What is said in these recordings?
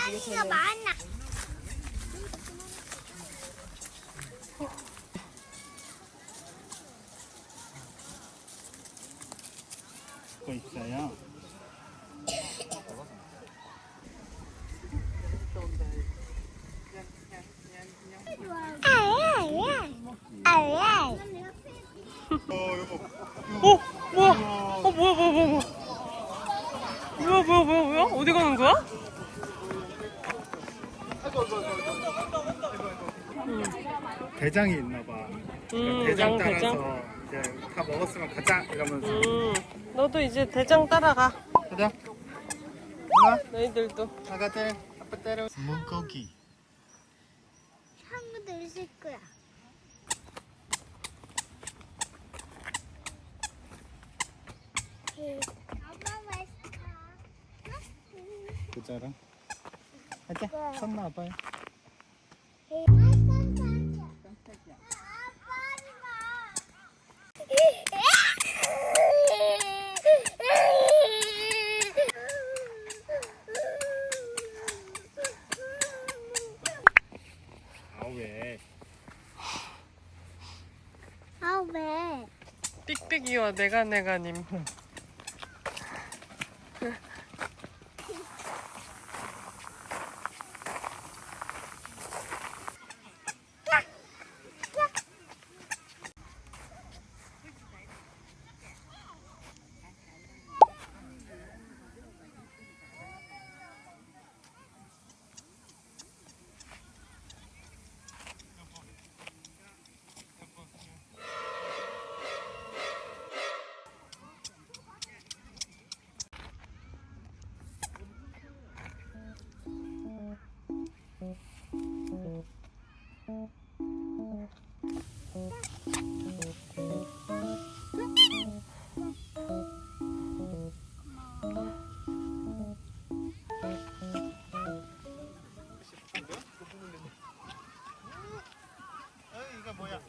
고양이가 많아. 거 있어요. 어? 뭐야? 뭐야? 뭐야? 어디 가는 거야? 대장이 있나 봐. 그러니까 대장 양 따라서 대장? 이제 다 먹었으면 가자 이러면서. 너도 이제 대장 따라가. 가자. 엄마, 너희들도. 아가들, 아빠 따라. 물고기. 한국도 있을 거야. 아빠 맛있다. 보자라. 가자. 손 놔봐요. 아 왜? 아 왜? 삑삑이와 내가님. 이거 뭐야?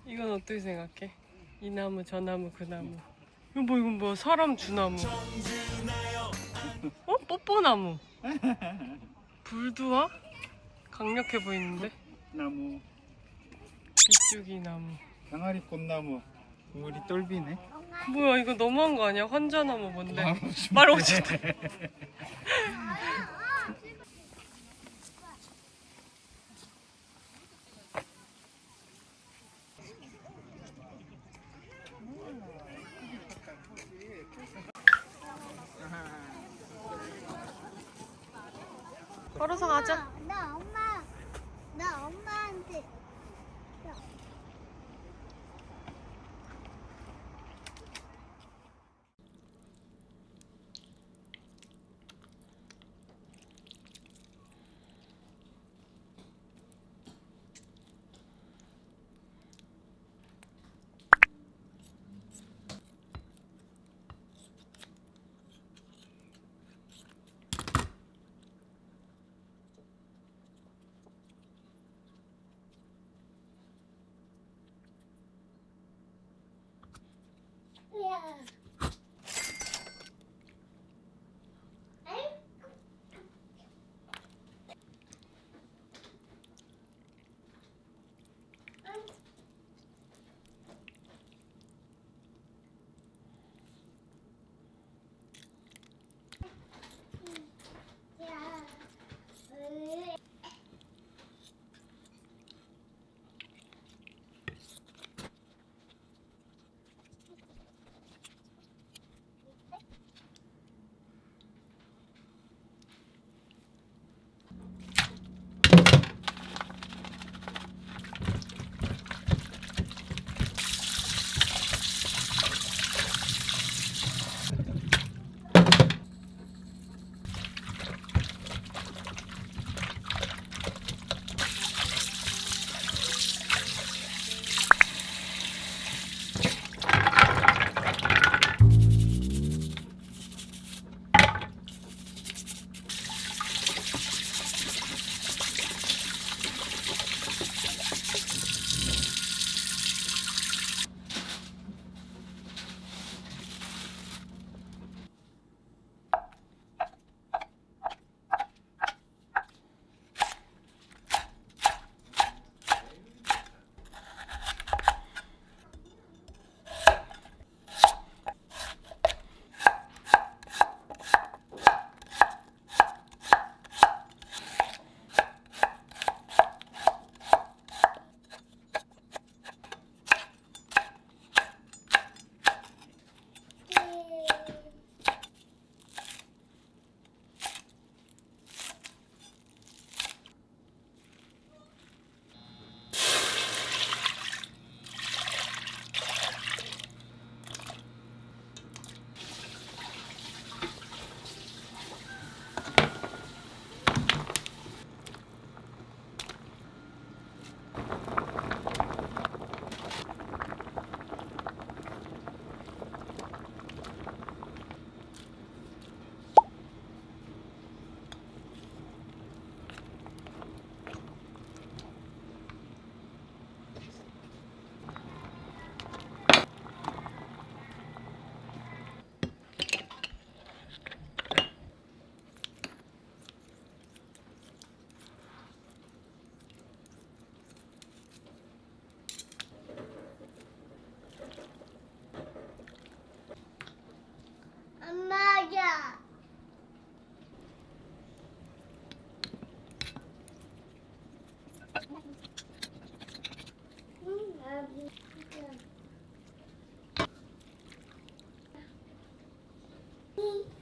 이건 어떻게 생각해? 이 나무, 저 나무, 그 나무. 이건 뭐 사람 주나무. 어? 뽀뽀나무. 불두화? 강력해 보이는데? 나무, 비쭉이 나무. 병아리 꽃나무, 우리 똘비네. 뭐야, 이거 너무한 거 아니야? 환자나무 뭔데? 말오지 말오지. 걸어서 가자. 나 엄마한테.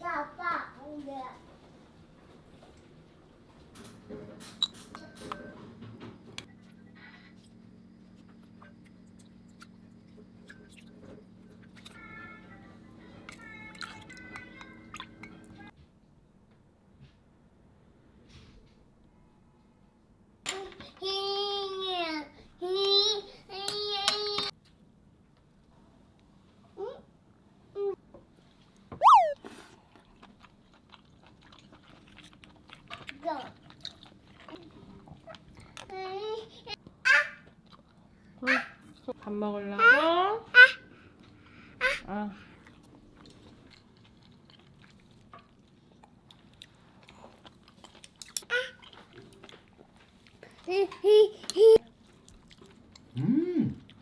아빠, 네. 밥 먹으려고? 아.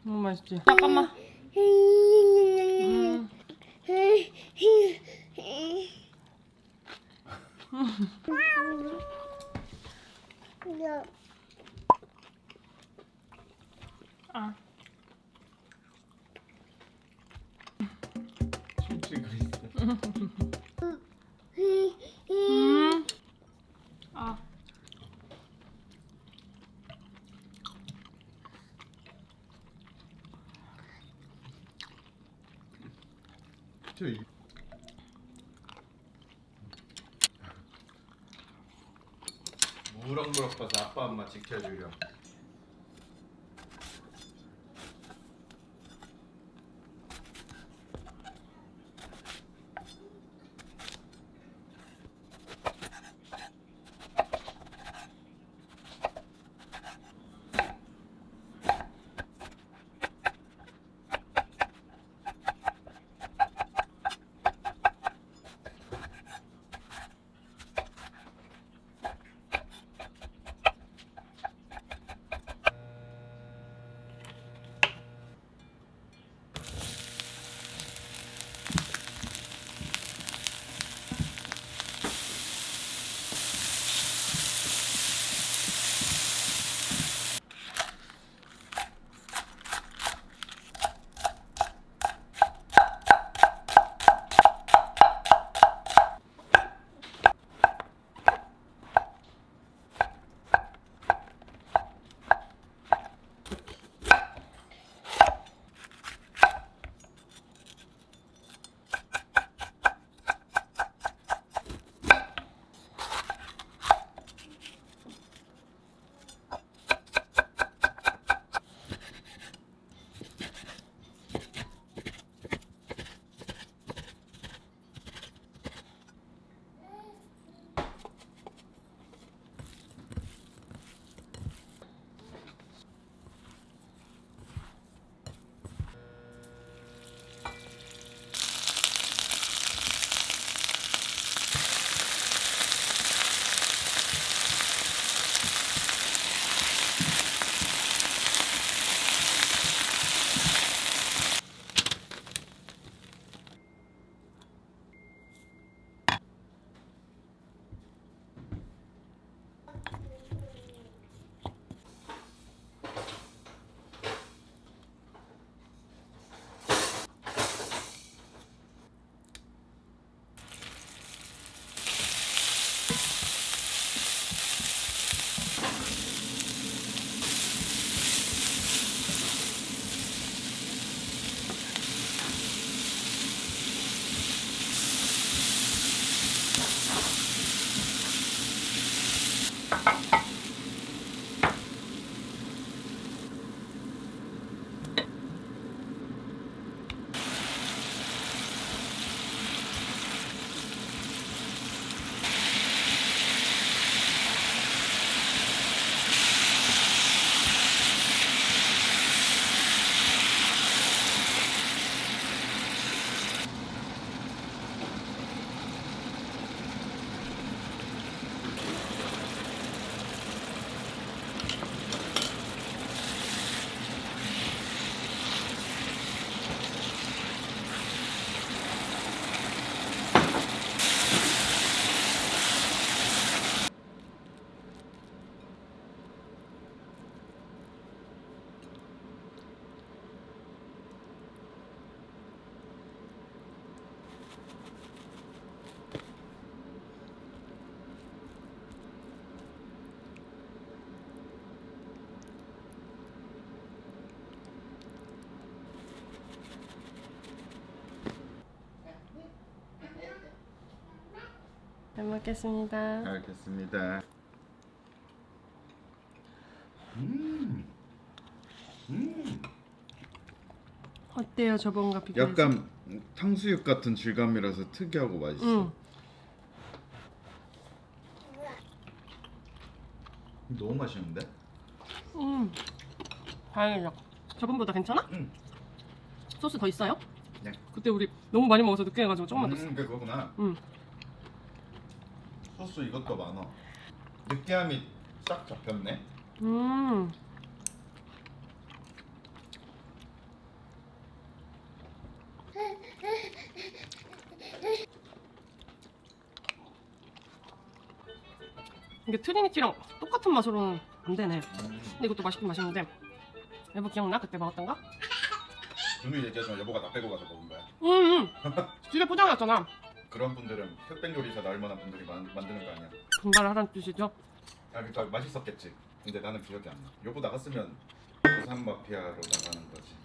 너무 맛있지? 잠깐만. 아. 손질고 있어. 아. 저 이- 무럭무럭 봐서 아빠 엄마 지켜주려. 잘 먹겠습니다. 잘 먹겠습니다. 어때요 저번과 비교해서? 약간 탕수육 같은 질감이라서 특이하고 맛있어. 응. 너무 맛있는데? 다행이다. 저번보다 괜찮아? 응. 소스 더 있어요? 네. 그때 우리 너무 많이 먹어서 늦게 해가지고 조금만 더. 그거구나. 응. 소스 이것도 많아. 느끼함이 싹 잡혔네. 이게 트리니티랑 똑같은 맛으로는 안 되네. 근데 이것도 맛있긴 맛있는데. 여보 기억나? 그때 먹었던 거? 준우 얘기하지만 여보가 나 빼고 가서 먹은 거야. 응. 집에 포장이었잖아. 그런 분들은 흑백 요리사 나을 만한 분들이 만드는 거 아니야? 분발하라는 뜻이죠. 아, 그러니까 맛있었겠지. 근데 나는 기억이 안 나. 여보 나갔으면 부산 마피아로 나가는 거지.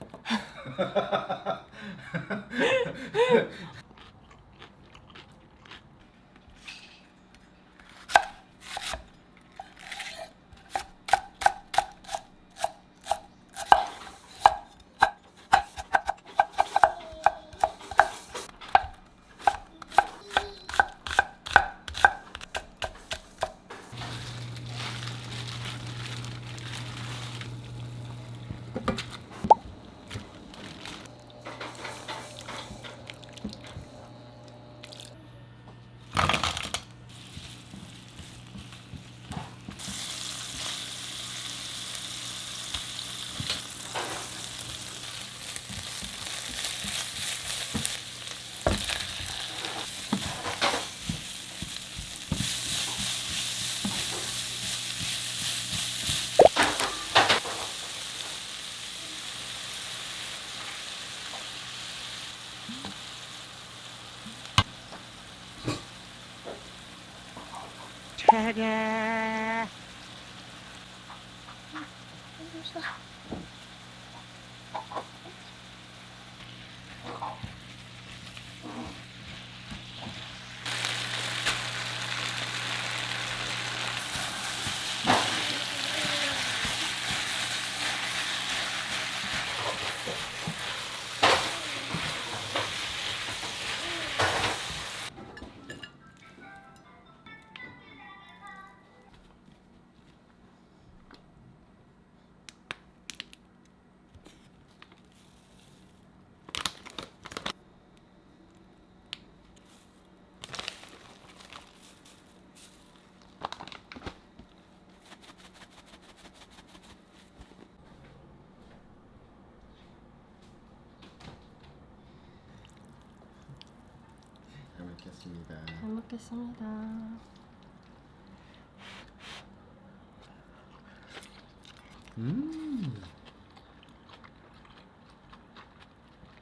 잘 먹겠습니다. 잘 먹겠습니다.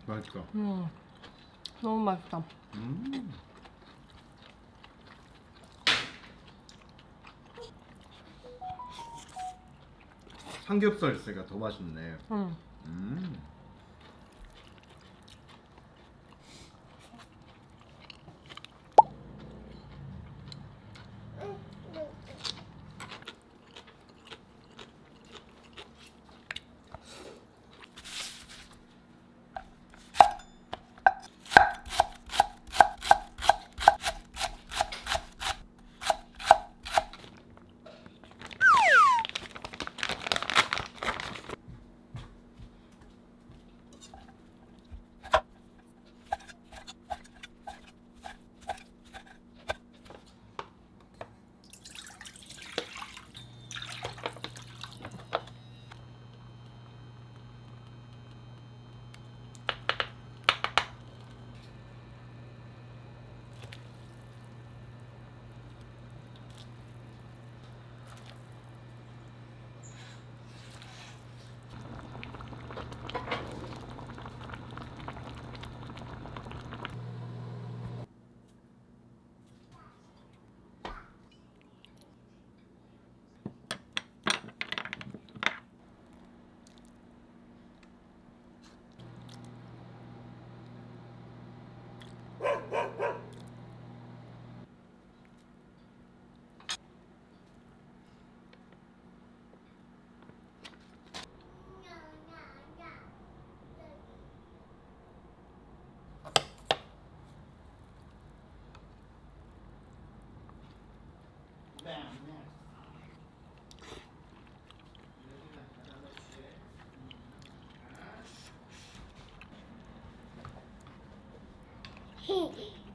맛있어. 너무 맛있다. 삼겹살 있으니까 더 맛있네. 응.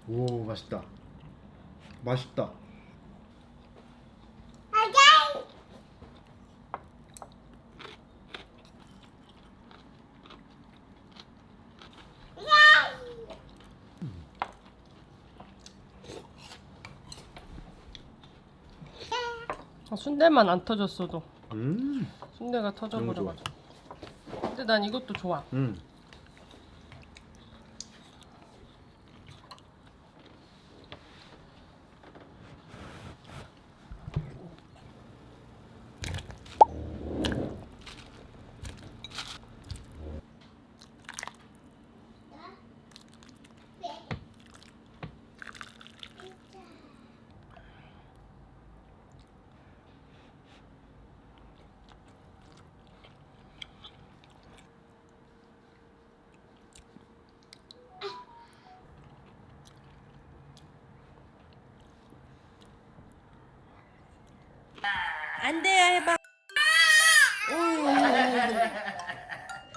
오, 맛있다. 맛있다. 순대만 안 터졌어도 음. 순대가 터져버려가지고. 근데 난 이것도 좋아. 안 돼요, 해봐.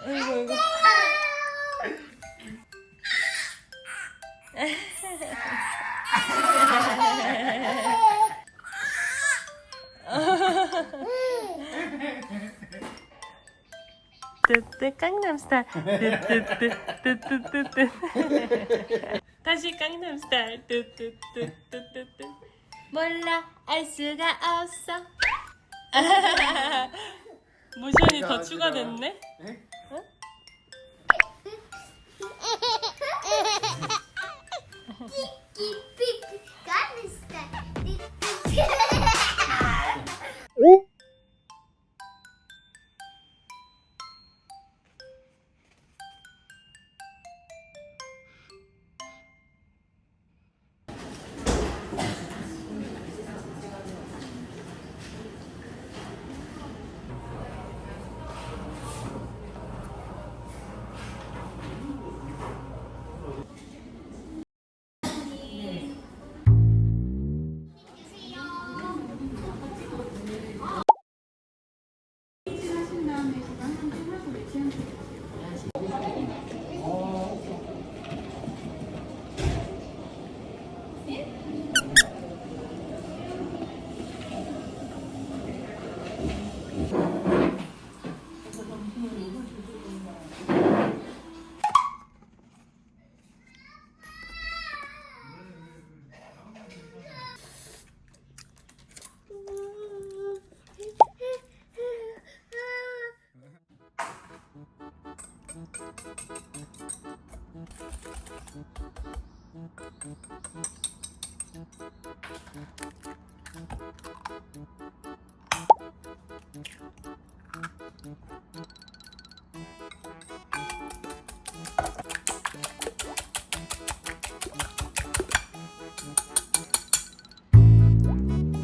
이거. 뜨뜨 강남스타일. 뜨뜨뜨뜨뜨뜨뜨. 다시 강남스타일. 뜨뜨뜨뜨뜨뜨. 몰라 알 수가 없어. 모션이 더 추가됐네.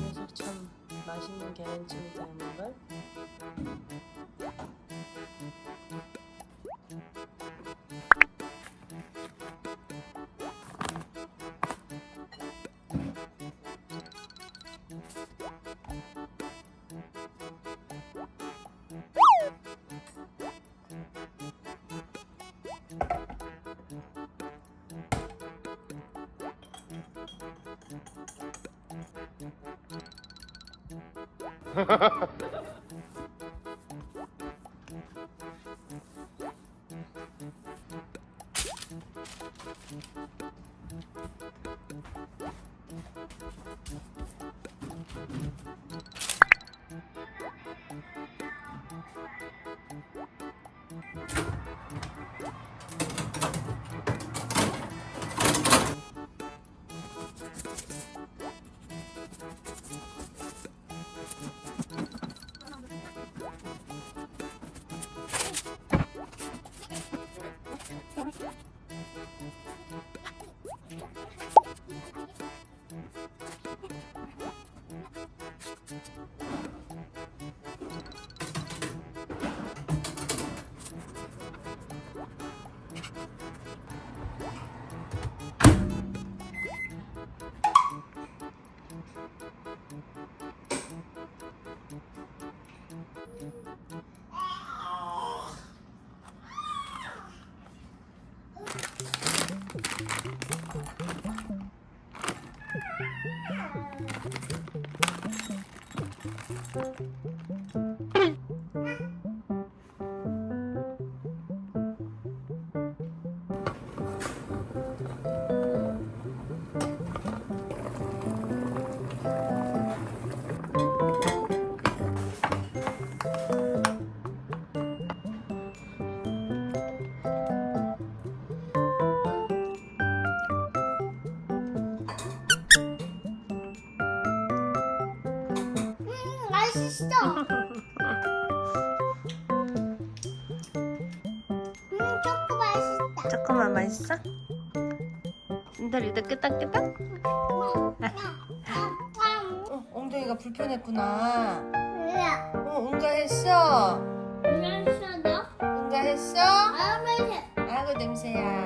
녀석 참 맛있는 계란찜이 닮은 걸. 맛있어. 초코 맛있다. 조금만 맛있어? 인달이도 끄덕끄덕? 엉덩이가 불편했구나. 왜야? 응가했어? 맛있어 너? 응가했어? 아 맛있어. 아이고 냄새야.